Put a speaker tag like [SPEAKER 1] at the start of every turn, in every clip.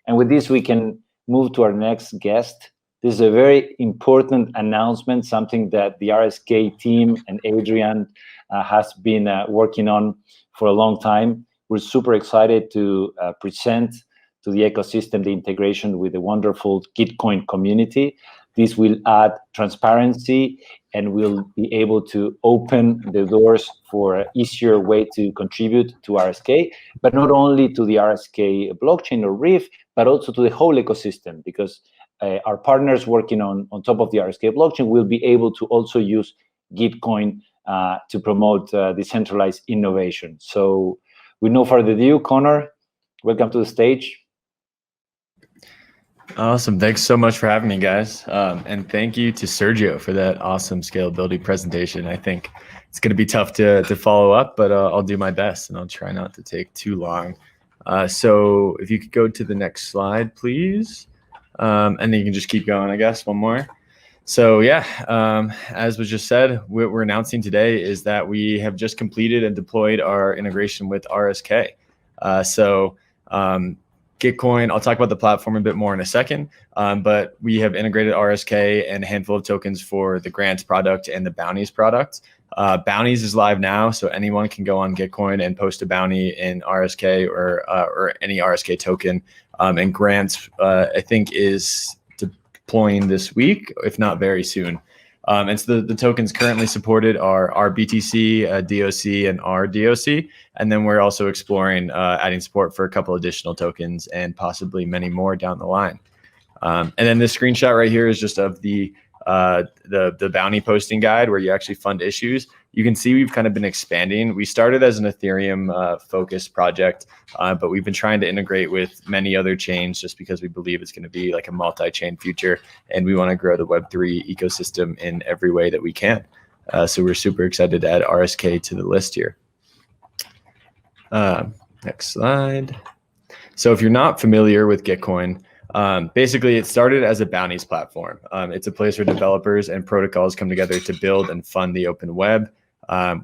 [SPEAKER 1] And with this, we can move to our next guest. This is a very important announcement, something that the RSK team and Adrian has been working on for a long time. We're super excited to present to the ecosystem the integration with the wonderful Gitcoin community. This will add transparency and will be able to open the doors for an easier way to contribute to RSK, but not only to the RSK blockchain or Reef, but also to the whole ecosystem, because our partners working on top of the RSK blockchain will be able to also use Gitcoin to promote decentralized innovation. So with no further ado, Connor, welcome to the stage.
[SPEAKER 2] Awesome. Thanks so much for having me, guys. And thank you to Sergio for that awesome scalability presentation. I think it's going to be tough to follow up, but I'll do my best and I'll try not to take too long. So if you could go to the next slide, please. And then you can just keep going, I guess, one more. So yeah, as was just said, what we're announcing today is that we have just completed and deployed our integration with RSK. Gitcoin, I'll talk about the platform a bit more in a second, but we have integrated RSK and a handful of tokens for the grants product and the bounties product. Bounties is live now, so anyone can go on Gitcoin and post a bounty in RSK or any RSK token. And grants, I think, is deploying this week, if not very soon. And so the tokens currently supported are RBTC, DOC, and RDOC. And then we're also exploring adding support for a couple additional tokens and possibly many more down the line. And then this screenshot right here is just of the bounty posting guide where you actually fund issues. You can see we've kind of been expanding. We started as an Ethereum focused project, but we've been trying to integrate with many other chains just because we believe it's going to be like a multi-chain future, and we want to grow the Web3 ecosystem in every way that we can. So we're super excited to add RSK to the list here. Next slide. So if you're not familiar with Gitcoin, basically, it started as a bounties platform. It's a place where developers and protocols come together to build and fund the open web.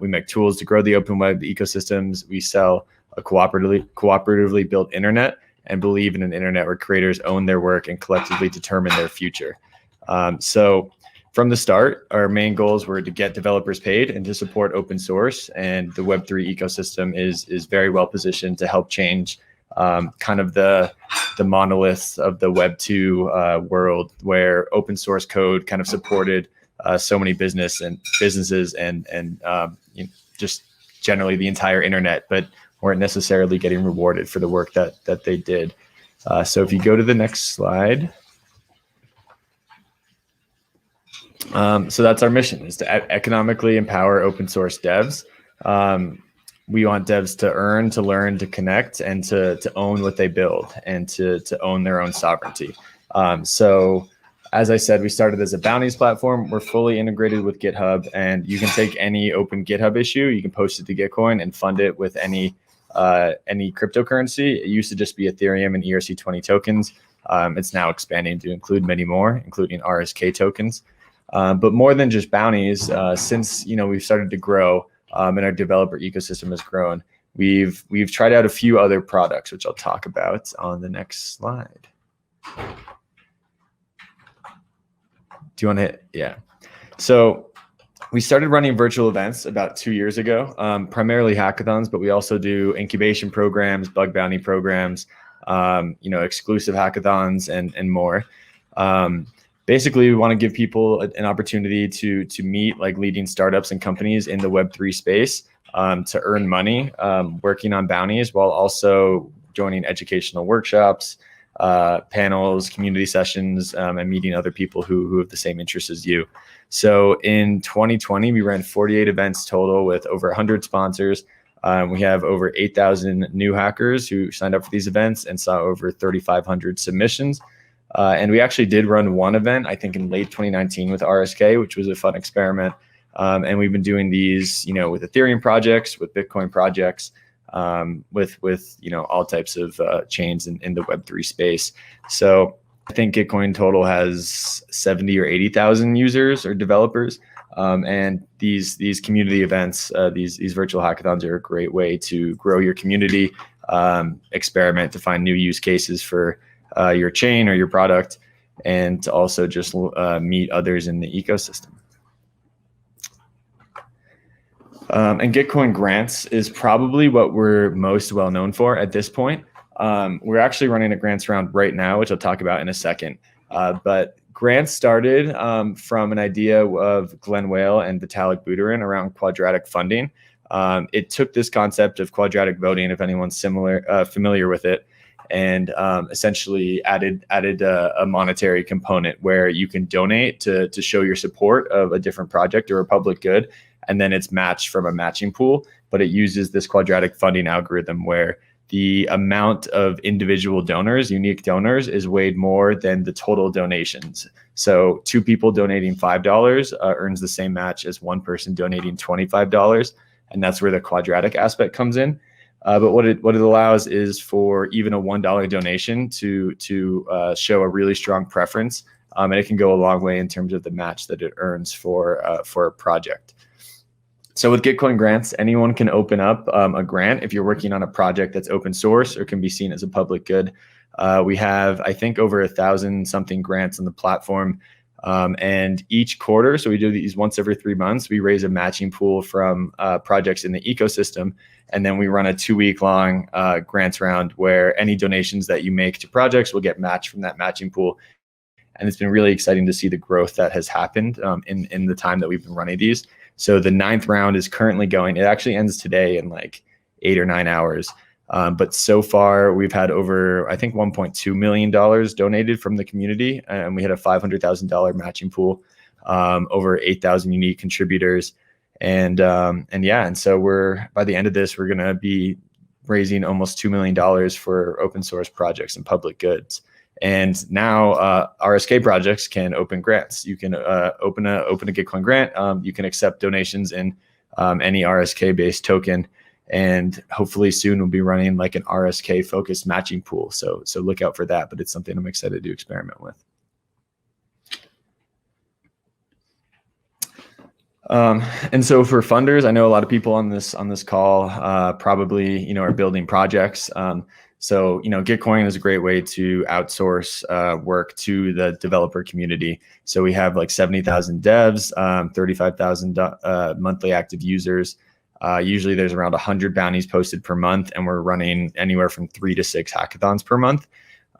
[SPEAKER 2] We make tools to grow the open web ecosystems. We sell a cooperatively built internet and believe in an internet where creators own their work and collectively determine their future. So from the start, our main goals were to get developers paid and to support open source. And the Web3 ecosystem is very well positioned to help change kind of the monoliths of the Web 2 world, where open source code kind of supported so many businesses and you know, just generally the entire internet, but weren't necessarily getting rewarded for the work that they did. So if you go to the next slide. So that's our mission, is to economically empower open source devs. We want devs to earn, to learn, to connect, and to own what they build, and to own their own sovereignty. So as I said, we started as a bounties platform. We're fully integrated with GitHub, and you can take any open GitHub issue, you can post it to Gitcoin and fund it with any cryptocurrency. It used to just be Ethereum and ERC20 tokens. It's now expanding to include many more, including RSK tokens. But more than just bounties, since we've started to grow and our developer ecosystem has grown, we've tried out a few other products, which I'll talk about on the next slide. Do you want to hit? Yeah. So we started running virtual events about 2 years ago, primarily hackathons, but we also do incubation programs, bug bounty programs, exclusive hackathons and more. Basically, we want to give people an opportunity to meet like leading startups and companies in the Web3 space, to earn money working on bounties, while also joining educational workshops, panels, community sessions, and meeting other people who have the same interests as you. So in 2020, we ran 48 events total with over 100 sponsors. We have over 8,000 new hackers who signed up for these events and saw over 3,500 submissions. And we actually did run one event, I think in late 2019 with RSK, which was a fun experiment. And we've been doing these, with Ethereum projects, with Bitcoin projects, with all types of chains in the Web3 space. So I think Gitcoin total has 70 or 80,000 users or developers. And these community events, these virtual hackathons are a great way to grow your community, experiment to find new use cases for your chain or your product, and to also just meet others in the ecosystem. And Gitcoin grants is probably what we're most well known for at this point. We're actually running a grants round right now, which I'll talk about in a second. But grants started from an idea of Glenn Whale and Vitalik Buterin around quadratic funding. It took this concept of quadratic voting, if anyone's familiar with it, and essentially added a monetary component where you can donate to show your support of a different project or a public good, and then it's matched from a matching pool. But it uses this quadratic funding algorithm where the amount of individual donors, unique donors, is weighed more than the total donations. So 2 people donating $5 earns the same match as 1 person donating $25. And that's where the quadratic aspect comes in. But what it allows is for even a $1 donation to show a really strong preference. And it can go a long way in terms of the match that it earns for a project. So with Gitcoin grants, anyone can open up a grant if you're working on a project that's open source or can be seen as a public good. We have, I think, over 1,000 something grants on the platform. And each quarter, so we do these once every 3 months, we raise a matching pool from projects in the ecosystem. And then we run a 2-week-long grants round where any donations that you make to projects will get matched from that matching pool. And it's been really exciting to see the growth that has happened in the time that we've been running these. So the 9th round is currently going. It actually ends today in like 8 or 9 hours. But so far, we've had over, I think, $1.2 million donated from the community. And we had a $500,000 matching pool, over 8,000 unique contributors. And so by the end of this, we're going to be raising almost $2 million for open source projects and public goods. And now RSK projects can open grants. You can open a Gitcoin grant. You can accept donations in any RSK based token. And hopefully soon we'll be running like an RSK focused matching pool. So look out for that, but it's something I'm excited to experiment with. And so for funders, I know a lot of people on this call probably are building projects. So Gitcoin is a great way to outsource work to the developer community. So we have like 70,000 devs, 35,000 monthly active users. Usually there's around 100 bounties posted per month, and we're running anywhere from 3 to 6 hackathons per month.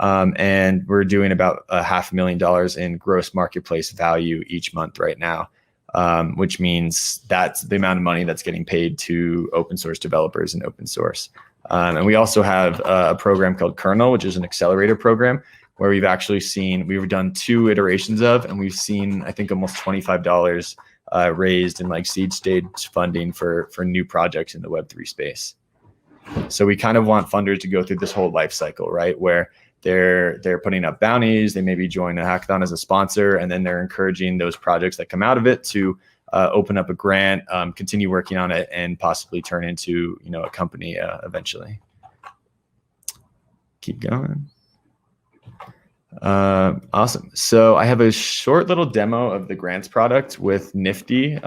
[SPEAKER 2] And we're doing about $500,000 in gross marketplace value each month right now, which means that's the amount of money that's getting paid to open source developers in open source. And we also have a program called Kernel, which is an accelerator program where we've done 2 iterations of, and we've seen, I think, almost $25 raised in like seed stage funding for new projects in the Web3 space. So we kind of want funders to go through this whole life cycle, right? Where they're putting up bounties, they maybe join a hackathon as a sponsor, and then they're encouraging those projects that come out of it to open up a grant, continue working on it, and possibly turn into a company eventually. Keep going. Awesome. So I have a short little demo of the grants product with Nifty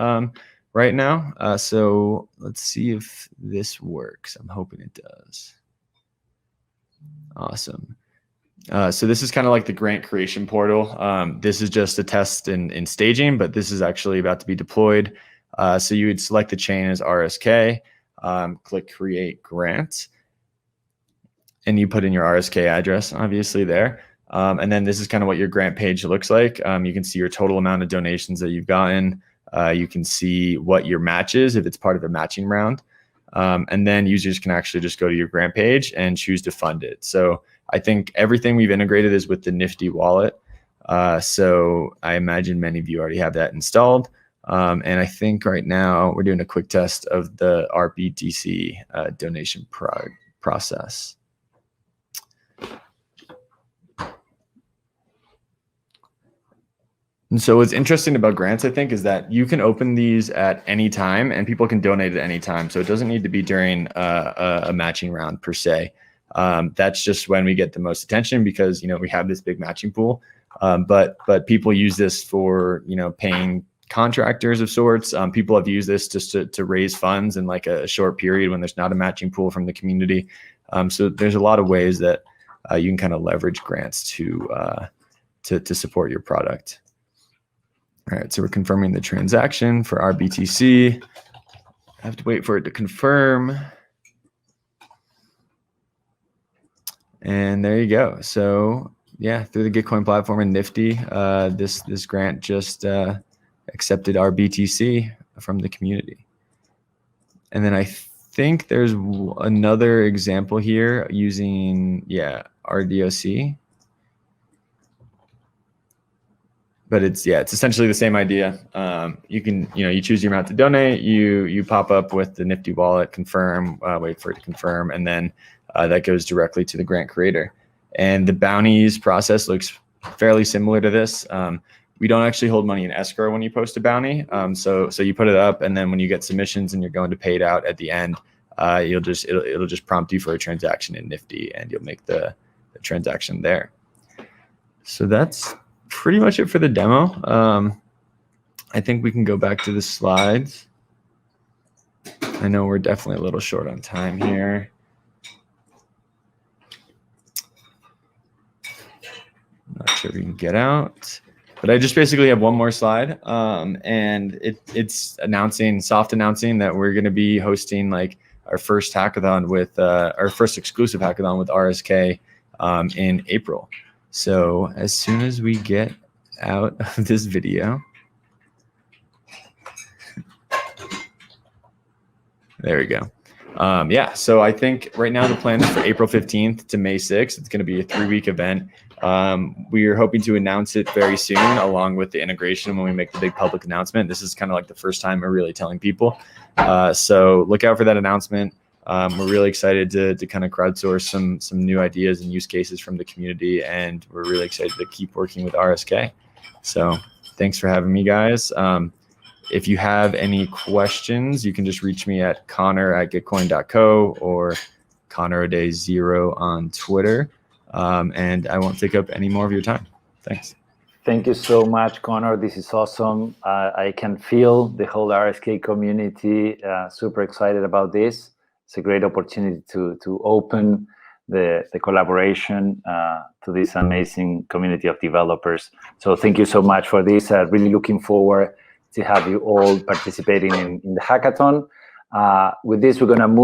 [SPEAKER 2] right now. So let's see if this works. I'm hoping it does. Awesome. So this is kind of like the grant creation portal. This is just a test in staging, but this is actually about to be deployed. So you would select the chain as RSK, click create grant, and you put in your RSK address, obviously there. And then this is kind of what your grant page looks like. You can see your total amount of donations that you've gotten. You can see what your match is if it's part of a matching round. And then users can actually just go to your grant page and choose to fund it. So I think everything we've integrated is with the Nifty wallet. So I imagine many of you already have that installed. And I think right now we're doing a quick test of the RBTC donation process. And so what's interesting about grants, I think, is that you can open these at any time and people can donate at any time. So it doesn't need to be during a matching round per se. That's just when we get the most attention because, we have this big matching pool. But people use this for, paying contractors of sorts. People have used this just to raise funds in like a short period when there's not a matching pool from the community. So there's a lot of ways that you can kind of leverage grants to support your product. All right, so we're confirming the transaction for our BTC. I have to wait for it to confirm. And there you go. So yeah, through the Gitcoin platform and Nifty, this grant just accepted our BTC from the community. And then I think there's another example here using, RDOC. But it's essentially the same idea. You can, you choose your amount to donate, you pop up with the Nifty wallet, confirm, wait for it to confirm, and then that goes directly to the grant creator. And the bounties process looks fairly similar to this. We don't actually hold money in escrow when you post a bounty. So you put it up, and then when you get submissions and you're going to pay it out at the end, it'll just prompt you for a transaction in Nifty, and you'll make the transaction there. So that's pretty much it for the demo. I think we can go back to the slides. I know we're definitely a little short on time here. Not sure if we can get out, but I just basically have one more slide. And it's soft announcing that we're going to be hosting like our first hackathon with our first exclusive hackathon with RSK in April. So as soon as we get out of this video, there we go. So I think right now the plan is for April 15th to May 6th. It's going to be a 3-week event. We are hoping to announce it very soon, along with the integration when we make the big public announcement. This is kind of like the first time we're really telling people. So look out for that announcement. We're really excited to kind of crowdsource some new ideas and use cases from the community, and we're really excited to keep working with RSK. So thanks for having me, guys. If you have any questions, you can just reach me at connor@gitcoin.co or connorodey0 on Twitter. And I won't take up any more of your time. Thanks.
[SPEAKER 1] Thank you so much, Connor. This is awesome. I can feel the whole RSK community super excited about this. It's a great opportunity to open the collaboration to this amazing community of developers. So thank you so much for this. Really looking forward to have you all participating in the hackathon. With this, we're going to move